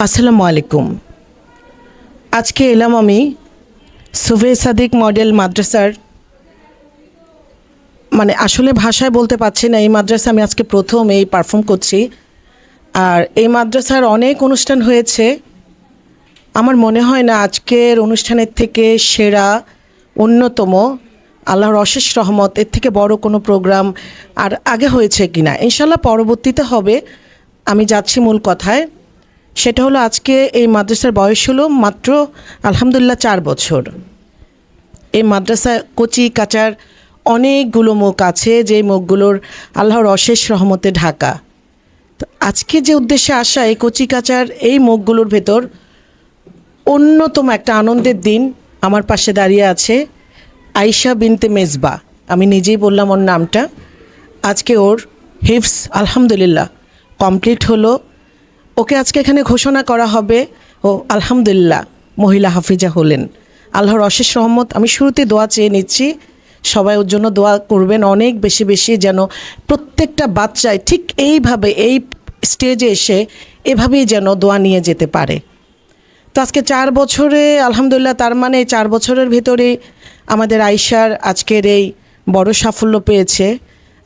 আসসালামু আলাইকুম। আজকে এলাম আমি সুবে সাদিক মডেল মাদ্রাসার, আসলে ভাষায় বলতে পারছি না। এই মাদ্রাসা আমি আজকে প্রথম এই পারফর্ম করছি। আর এই মাদ্রাসার অনেক অনুষ্ঠান হয়েছে, আমার মনে হয় না আজকের অনুষ্ঠানের থেকে সেরা, অন্যতম, আল্লাহর অশেষ রহমত, এর থেকে বড় কোনো প্রোগ্রাম আর আগে হয়েছে কিনা। ইনশাল্লাহ পরবর্তীতে হবে। আমি যাচ্ছি মূল কথায়। সেটা হলো আজকে এই মাদ্রাসার বয়স হলো মাত্র আলহামদুলিল্লাহ 4 বছর। এই মাদ্রাসা কচি কাচার অনেকগুলো মুখ আছে, যে মুখগুলোর আল্লাহর অশেষ রহমতে ঢাকা। তো আজকে যে উদ্দেশ্যে আসা, এই কচি কাচার এই মুখগুলোর ভেতর অন্যতম একটা আনন্দের দিন। আমার পাশে দাঁড়িয়ে আছে আয়েশা বিনতে মেজবা। আমি নিজেই বললাম ওর নামটা। আজকে ওর হিফজ আলহামদুলিল্লাহ কমপ্লিট হলো। ওকে আজকে এখানে ঘোষণা করা হবে ও আলহামদুলিল্লাহ মহিলা হাফিজা হলেন। আল্লাহর অশেষ রহমত। আমি শুরুতে দোয়া চেয়ে নিচ্ছি, সবাই ওর জন্য দোয়া করবেন অনেক বেশি বেশি, যেন প্রত্যেকটা বাচ্চায় ঠিক এইভাবে এই স্টেজে এসে এভাবেই যেন দোয়া নিয়ে যেতে পারে। তো আজকে 4 বছরে আলহামদুলিল্লাহ, তার মানে 4 বছরের ভিতরে আমাদের আয়েশার আজকের এই বড় সাফল্য পেয়েছে।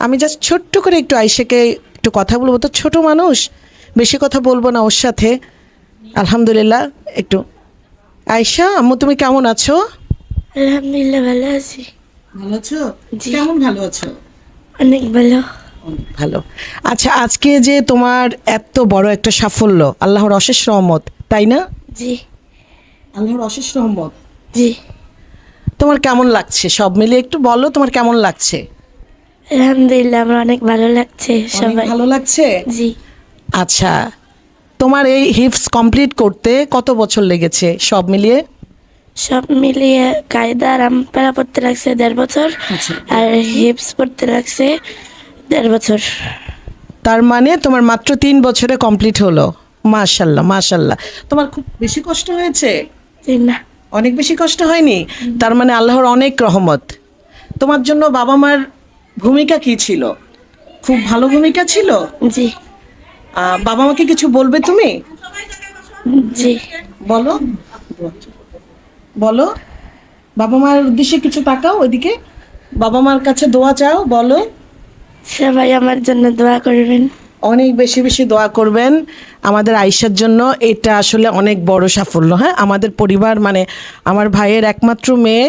আমি জাস্ট ছোট্ট করে একটু আয়েশাকে একটু কথা বলবো। তো ছোট মানুষ, বেশি কথা বলবো না ওর সাথে। আলহামদুলিল্লাহ একটু। আয়েশা আম্মু, তুমি কেমন আছো? আলহামদুলিল্লাহ ভালো আছি। ভালো আছো? জি। কেমন ভালো আছো? অনেক ভালো। ভালো। আচ্ছা, আজকে যে তোমার এত বড় একটা সাফল্য, আল্লাহর অশেষ রহমত, তাই না? জি। আল্লাহর অশেষ রহমত। জি। তোমার কেমন লাগছে? সব মিলিয়ে একটু বলো, তোমার কেমন লাগছে? আলহামদুলিল্লাহ আমার অনেক ভালো লাগছে। অনেক সবাই ভালো লাগছে। জি। আচ্ছা, তোমার এই হিপস কমপ্লিট করতে কত বছর লেগেছে সব মিলিয়ে? সব মিলিয়ে কায়দা আর আমপারা পড়তে লাগছে 1.5 বছর, আচ্ছা। আর হিপস পড়তে লাগছে 1.5 বছর। তার মানে তোমার মাত্র 3 বছরে কমপ্লিট হলো। মাশাল্লাহ মাশাল্লাহ। তোমার খুব বেশি কষ্ট হয়েছে? জি না। অনেক বেশি কষ্ট হয়নি? তার মানে আল্লাহর অনেক রহমত। তোমার জন্য বাবা মার ভূমিকা কি ছিল? খুব ভালো ভূমিকা ছিল। জি। বাবা মাকে কিছু বলবে তুমি? জি। বলো বলো, বাবা মার উদ্দেশ্যে কিছু তাকাও, ওইদিকে বাবা মার কাছে দোয়া চাও, বলো। সবাই আমার জন্য দোয়া করবেন। অনেক বেশি বেশি দোয়া করবেন আমাদের আয়েশার জন্য। এটা আসলে অনেক বড় সাফল্য। হ্যাঁ, আমাদের পরিবার, আমার ভাইয়ের একমাত্র মেয়ে,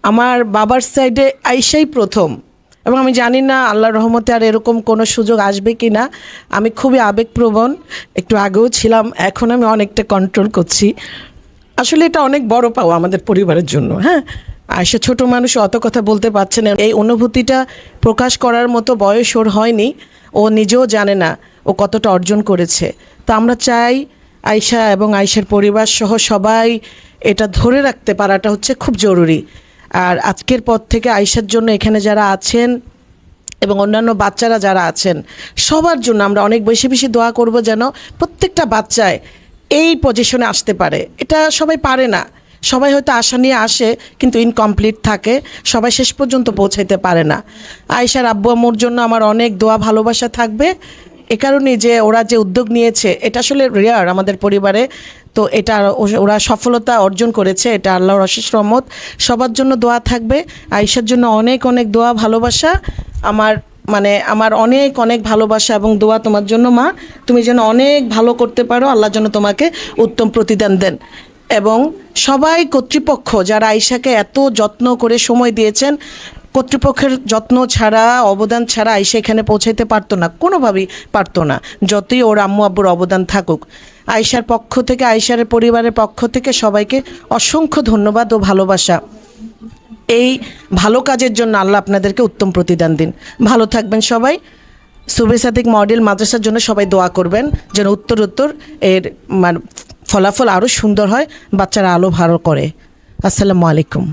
আমার বাবার সাইডে আয়েশাই প্রথম। এবং আমি জানি না আল্লাহর রহমতে আর এরকম কোনো সুযোগ আসবে কি না। আমি খুবই আবেগপ্রবণ, একটু আগেও ছিলাম, এখন আমি অনেকটা কন্ট্রোল করছি। আসলে এটা অনেক বড় পাওয়া আমাদের পরিবারের জন্য। হ্যাঁ, আয়েশা ছোট মানুষ, অত কথা বলতে পারছে না। এই অনুভূতিটা প্রকাশ করার মতো বয়স ওর হয়নি। ও নিজেও জানে না ও কতটা অর্জন করেছে। তো আমরা চাই আয়েশা এবং আয়েশার পরিবার সহ সবাই এটা ধরে রাখতে পারাটা হচ্ছে খুব জরুরি। আর আজকের পর থেকে আয়েশার জন্য এখানে যারা আছেন এবং অন্যান্য বাচ্চারা যারা আছেন, সবার জন্য আমরা অনেক বেশি বেশি দোয়া করব, যেন প্রত্যেকটা বাচ্চায় এই পজিশনে আসতে পারে। এটা সবাই পারে না। সবাই হয়তো আশা নিয়ে আসে কিন্তু ইনকমপ্লিট থাকে, সবাই শেষ পর্যন্ত পৌঁছাইতে পারে না। আয়েশার আব্বু আম্মুর জন্য আমার অনেক দোয়া ভালোবাসা থাকবে। এ কারণেই যে ওরা যে উদ্যোগ নিয়েছে, এটা আসলে রেয়ার আমাদের পরিবারে। তো এটা ওরা সফলতা অর্জন করেছে, এটা আল্লাহর অশেষ রহমত। সবার জন্য দোয়া থাকবে। আয়েশার জন্য অনেক অনেক দোয়া ভালোবাসা। আমার অনেক অনেক ভালোবাসা এবং দোয়া তোমার জন্য মা। তুমি যেন অনেক ভালো করতে পারো, আল্লাহ যেন তোমাকে উত্তম প্রতিদান দেন। এবং সবাই কর্তৃপক্ষ যারা আয়েশাকে এত যত্ন করে সময় দিয়েছেন, কর্তৃপক্ষের যত্ন ছাড়া, অবদান ছাড়া আয়েশা এখানে পৌঁছাইতে পারতো না, কোনোভাবেই পারতো না, যতই ওর আম্মু আব্বুর অবদান থাকুক। আয়েশার পক্ষ থেকে, আয়েশার পরিবারের পক্ষ থেকে সবাইকে অসংখ্য ধন্যবাদ ও ভালোবাসা। এই ভালো কাজের জন্য আল্লাহ আপনাদেরকে উত্তম প্রতিদান দিন। ভালো থাকবেন সবাই। সুবে সাদিক মডেল মাদ্রাসার জন্য সবাই দোয়া করবেন যেন উত্তর এর ফলাফল আরও সুন্দর হয়, বাচ্চারা আলো ভালো করে। আসসালামু আলাইকুম।